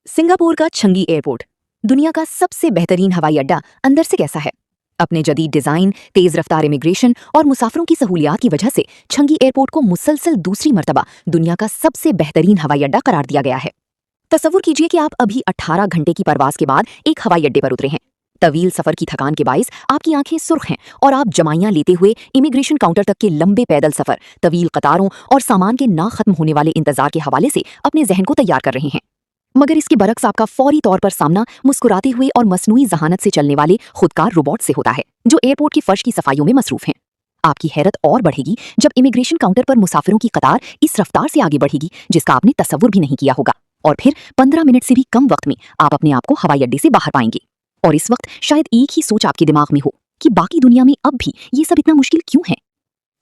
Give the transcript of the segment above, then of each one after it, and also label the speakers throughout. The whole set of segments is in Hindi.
Speaker 1: सिंगापुर का छंगी एयरपोर्ट दुनिया का सबसे बेहतरीन हवाई अड्डा अंदर से कैसा है? अपने जदीद डिजाइन, तेज रफ्तार इमिग्रेशन और मुसाफिरों की सहूलियात की वजह से छंगी एयरपोर्ट को मुसलसल दूसरी मर्तबा दुनिया का सबसे बेहतरीन हवाई अड्डा करार दिया गया है। तसव्वुर कीजिए कि आप अभी 18 घंटे की परवास के बाद एक हवाई अड्डे पर उतरे हैं। तवील सफर की थकान के बाइस आपकी आंखें सुर्ख हैं और आप जमाइयां लेते हुए इमिग्रेशन काउंटर तक के लंबे पैदल सफर, तवील कतारों और सामान के ना खत्म होने वाले इंतजार के हवाले से अपने जहन को तैयार कर रहे हैं। मगर इसके बरक्स आपका फौरी तौर पर सामना मुस्कुराते हुए और मसनूई जहानत से चलने वाले खुदकार रोबोट से होता है, जो एयरपोर्ट की फर्श की सफाइयों में मसरूफ हैं। आपकी हैरत और बढ़ेगी जब इमिग्रेशन काउंटर पर मुसाफिरों की कतार इस रफ्तार से आगे बढ़ेगी जिसका आपने तसव्वुर भी नहीं किया होगा, और फिर 15 मिनट से भी कम वक्त में आप अपने आप को हवाई अड्डे से बाहर पाएंगे। और इस वक्त शायद एक ही सोच आपके दिमाग में हो कि बाकी दुनिया में अब भी ये सब इतना मुश्किल क्यों है।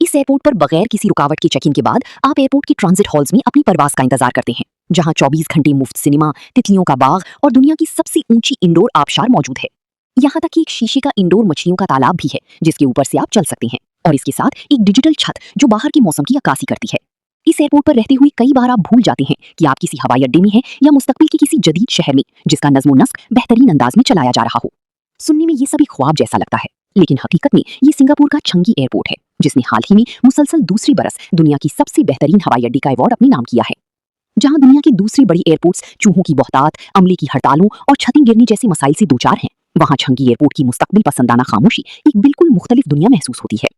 Speaker 1: इस एयरपोर्ट पर बगैर किसी रुकावट के चेक इन के बाद आप एयरपोर्ट की ट्रांजिट हॉल्स में अपनी परवास का इंतजार करते हैं, जहां 24 घंटे मुफ्त सिनेमा, तितलियों का बाग और दुनिया की सबसे ऊंची इंडोर आबशार मौजूद है। यहाँ तक कि एक शीशे का इंडोर मछलियों का तालाब भी है जिसके ऊपर से आप चल सकते हैं, और इसके साथ एक डिजिटल छत जो बाहर के मौसम की अक्कासी करती है। इस एयरपोर्ट पर रहते हुए कई बार आप भूल जाते हैं कि आप किसी हवाई अड्डे में हैं या मुस्तकबिल के किसी जदीद शहर में जिसका नज़्म नस्क बेहतरीन अंदाज में चलाया जा रहा हो। सुनने में ये सभी ख्वाब जैसा लगता है, लेकिन हकीकत में ये सिंगापुर का छंगी एयरपोर्ट है, जिसने हाल ही में मुसलसल दूसरी बरस दुनिया की सबसे बेहतरीन हवाई अड्डे का अवार्ड अपने नाम किया है। जहां दुनिया की दूसरी बड़ी एयरपोर्ट्स चूहों की बहुतात, अमले की हड़तालों और छतें गिरने जैसे मसाइल से दो चार हैं, वहां छंगी एयरपोर्ट की मुस्तकबिल पसंदाना खामोशी एक बिल्कुल मुख्तलिफ दुनिया महसूस होती है।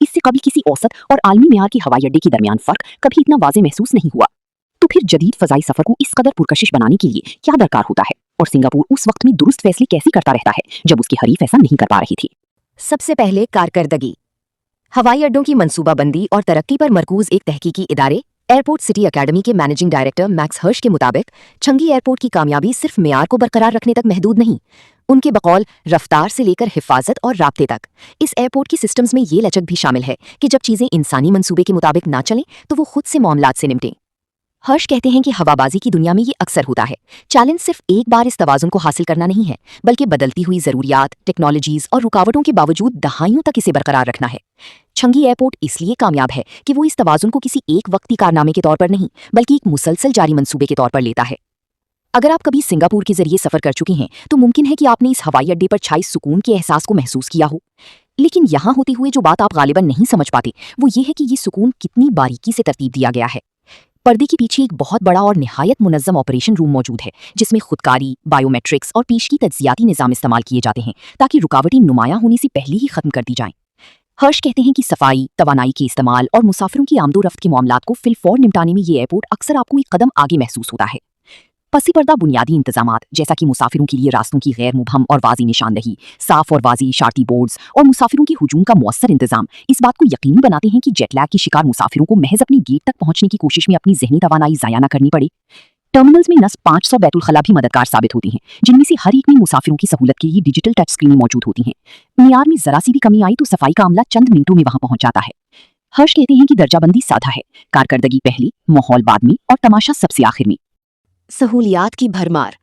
Speaker 1: इससे कभी किसी औसत और आलमी मेयार के हवाई अड्डे के दरमियान फर्क कभी इतना वाज़ेह महसूस नहीं हुआ। तो फिर जदीद फजाई सफर को इस कदर पुरकशिश बनाने के लिए क्या दरकार होता है, और सिंगापुर उस वक्त में दुरुस्त फैसले कैसे करता रहता है जब उसके हरीफ ऐसा नहीं कर पा रही थी। सबसे पहले कारकर्दगी। हवाई अड्डों की मंसूबाबंदी और तरक्की पर मरकूज एक तहकीकी इदारे एयरपोर्ट सिटी अकेडमी के मैनेजिंग डायरेक्टर मैक्स हर्श के मुताबिक छंगी एयरपोर्ट की कामयाबी सिर्फ मेयार को बरकरार रखने तक महदूद नहीं। उनके बकौल रफ्तार से लेकर हिफाजत और राब्ते तक इस एयरपोर्ट की सिस्टम्स में ये लचक भी शामिल है कि जब चीजें इंसानी मंसूबे के मुताबिक ना चलें तो वो खुद से मामलात से निपटें। हर्ष कहते हैं कि हवाबाजी की दुनिया में ये अक्सर होता है। चैलेंज सिर्फ एक बार इस तवाज़ुन को हासिल करना नहीं है, बल्कि बदलती हुई ज़रूरियात, टेक्नोलॉजीज़ और रुकावटों के बावजूद दहाइयों तक इसे बरकरार रखना है। छंगी एयरपोर्ट इसलिए कामयाब है कि वो इस तवाज़ुन को किसी एक वक्ती कारनामे के तौर पर नहीं, बल्कि एक मुसलसल जारी मंसूबे के तौर पर लेता है। अगर आप कभी सिंगापुर के जरिए सफ़र कर चुके हैं तो मुमकिन है कि आपने इस हवाई अड्डे पर छाई सुकून के एहसास को महसूस किया हो, लेकिन यहाँ होते हुए जो बात आप गालिबन नहीं समझ पाते वो ये है कि ये सुकून कितनी बारीकी से तरतीब दिया गया है। पर्दे के पीछे एक बहुत बड़ा और निहायत मुनज़्ज़म ऑपरेशन रूम मौजूद है, जिसमें खुदकारी, बायोमेट्रिक्स और पेशगी तज्जियाती निज़ाम इस्तेमाल किए जाते हैं ताकि रुकावटें नुमायां होने से पहले ही खत्म कर दी जाएं। हर्ष कहते हैं कि सफाई, तवानाई के इस्तेमाल और मुसाफिरों की आमदोरफ्त के मामलात को फिलफौर निपटाने में ये एयरपोर्ट अक्सर आपको एक कदम आगे महसूस होता है। पसी पर्दा बुनियादी इंतजामात जैसा कि मुसाफिरों के लिए रास्तों की गैर मुबहम और वाज़ी निशानदही, साफ और वाज़ी इशारती बोर्ड्स और मुसाफिरों की हुजूम का मौसर इंतजाम इस बात को यकीनी बनाते हैं कि जेटलैग के शिकार मुसाफिरों को महज अपनी गेट तक पहुंचने की कोशिश में अपनी जहनी तवानाई ज़ाया न करनी पड़े। टर्मिनल्स में नस्ब 500 बैतुल खला भी मददगार साबित होती हैं, जिनमें से हर एक में मुसाफिरों की सहूलत के लिए डिजिटल टच स्क्रीनें मौजूद होती हैं। मियार में जरा सी भी कमी आई तो सफाई का अमला चंद मिनटों में वहां पहुंच जाता है। हर्ष कहते हैं कि दर्जाबंदी साधा है, कारकर्दगी पहले, माहौल बाद में और तमाशा सबसे आखिर में। सहूलियात की भरमार।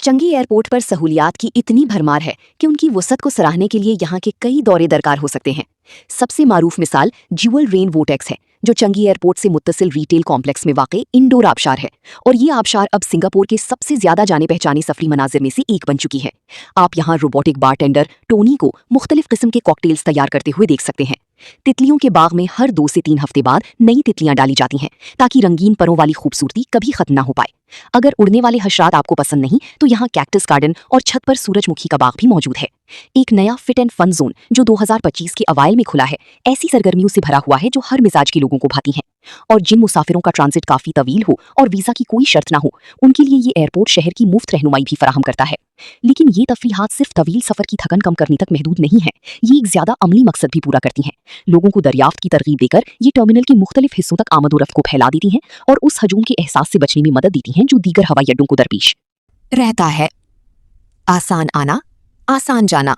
Speaker 1: चंगी एयरपोर्ट पर सहूलियात की इतनी भरमार है कि उनकी वसअत को सराहने के लिए यहाँ के कई दौरे दरकार हो सकते हैं। सबसे मारूफ मिसाल ज्यूअल रेन वोटेक्स है, जो चंगी एयरपोर्ट से मुत्तसिल रिटेल कॉम्प्लेक्स में वाक़ इंडोर आबशार है, और ये आबशार अब सिंगापुर के सबसे ज्यादा जाने पहचाने सफरी मनाजिर में से एक बन चुकी है। आप यहाँ रोबोटिक बारटेंडर टोनी को मुख्तलिफ किस्म के कॉकटेल्स तैयार करते हुए देख सकते हैं। तितलियों के बाग में हर 2 से 3 हफ्ते बाद नई तितलियां डाली जाती हैं ताकि रंगीन परों वाली खूबसूरती कभी खत्म ना हो पाए। अगर उड़ने वाले हशरात आपको पसंद नहीं तो यहाँ कैक्टस गार्डन और छत पर सूरजमुखी का बाग भी मौजूद है। एक नया फिट एंड फन जोन जो 2025 के अवाइल में खुला है, ऐसी सरगर्मियों से भरा हुआ है जो हर मिजाज के लोगों को भाती हैं। और जिन मुसाफिरों का ट्रांजिट काफी तवील हो और वीजा की कोई शर्त ना हो, उनके लिए ये एयरपोर्ट शहर की मुफ्त रहनुमाई भी फराहम करता है। लेकिन ये तफरीहात सिर्फ तवील सफर की थकन कम करने तक महदूद नहीं है, ये एक ज्यादा अमली मकसद भी पूरा करती हैं। लोगों को दरियाफ्त की तरगीब देकर ये टर्मिनल के मुख्तलिफ हिस्सों तक आमदोरफ्त को फैला देती हैं और उस हजूम के एहसास से बचने में मदद देती हैं जो दीगर हवाई अड्डों को दरपेश रहता है। आसान आना, आसान जाना।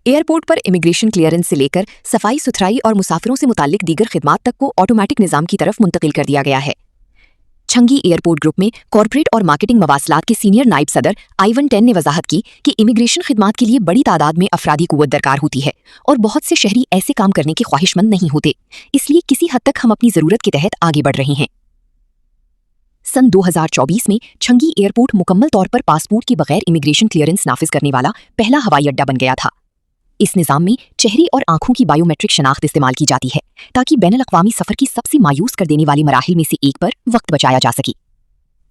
Speaker 1: एयरपोर्ट पर इमिग्रेशन क्लियरेंस से लेकर सफाई सुथराई और मुसाफिरों से मुताल्लिक दीगर खिदमात तक को ऑटोमेटिक निज़ाम की तरफ मुंतकिल कर दिया गया है। छंगी एयरपोर्ट ग्रुप में कॉर्पोरेट और मार्केटिंग मवासलात के सीनियर नायब सदर आइवन टेन ने वजाहत की कि इमिग्रेशन खिदमात के लिए बड़ी तादाद में अफरादी कुव्वत दरकार होती है और बहुत से शहरी ऐसे काम करने के ख्वाहिशमंद नहीं होते, इसलिए किसी हद तक हम अपनी ज़रूरत के तहत आगे बढ़ रहे हैं। सन 2024 में छंगी एयरपोर्ट मुकम्मल तौर पर पासपोर्ट के बगैर इमिग्रेशन क्लियरेंस नाफिज करने वाला पहला हवाई अड्डा बन गया था। इस निज़ाम में चेहरे और आंखों की बायोमेट्रिक शनाख्त इस्तेमाल की जाती है ताकि बैनुल-अक़वामी सफ़र की सबसे मायूस कर देने वाले मराहिल में से एक पर वक्त बचाया जा सके।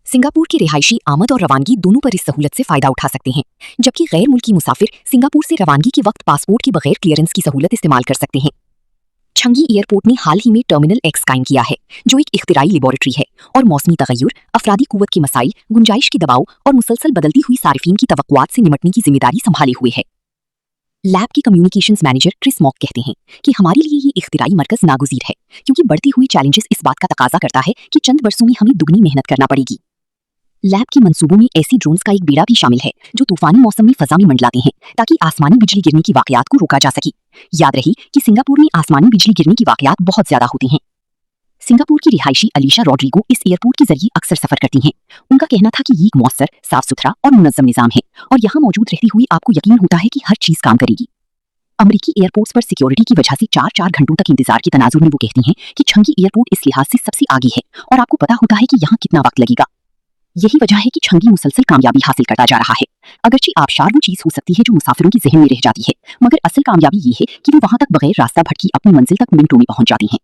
Speaker 1: सिंगापुर के रिहायशी आमद और रवानगी दोनों पर इस सहूलत से फ़ायदा उठा सकते हैं, जबकि गैर मुल्की मुसाफिर सिंगापुर से रवानगी के वक्त पासपोर्ट के बगैर क्लियरेंस की सहूलत इस्तेमाल कर सकते हैं। छंगी एयरपोर्ट ने हाल ही में टर्मिनल एक्स कायम किया है, जो एक इख्तिराई लेबोरेटरी है और मौसमी तगय्युर, अफरादी कुव्वत के मसाइल, गुंजाइश के दबाव और मुसलसल बदलती हुई सारिफीन की तवक्कुआत से निमटने की जिम्मेदारी संभाले हुए है। लैब के कम्युनिकेशंस मैनेजर क्रिस मॉक कहते हैं कि हमारे लिए ये इख्तिराई मरकज नागुज़ीर है, क्योंकि बढ़ती हुई चैलेंजेस इस बात का तकाजा करता है कि चंद बरसों में हमें दुगनी मेहनत करना पड़ेगी। लैब के मंसूबों में ऐसी ड्रोन्स का एक बेड़ा भी शामिल है जो तूफानी मौसम में फजा में मंडलाते हैं ताकि आसमानी बिजली गिरने की वाकयात को रोका जा सके। याद रही कि सिंगापुर में आसमानी बिजली गिरने की वाकयात बहुत ज्यादा होती हैं। सिंगापुर की रिहायशी अलीशा रॉड्रिगो इस एयरपोर्ट के जरिए अक्सर सफर करती हैं। उनका कहना था कि ये एक मौसर, साफ सुथरा और मुनज़्ज़म निज़ाम है और यहाँ मौजूद रहते हुए आपको यकीन होता है कि हर चीज काम करेगी। अमरीकी एयरपोर्ट्स पर सिक्योरिटी की वजह से 4-4 घंटों तक इंतजार के तनाजुर में वो कहती हैं कि छंगी एयरपोर्ट इस लिहाज से सबसे आगे है और आपको पता होता है कि यहाँ कितना वक्त लगेगा। यही वजह है कि छंगी मुसलसल कामयाबी हासिल करता जा रहा है। अगरचे आबशार वो चीज हो सकती है जो मुसाफिरों के जहन में रह जाती है, मगर असल कामयाबी ये है कि वो वहां तक बगैर रास्ता भटकी अपनी मंजिल तक मिनटों में पहुंच जाती हैं।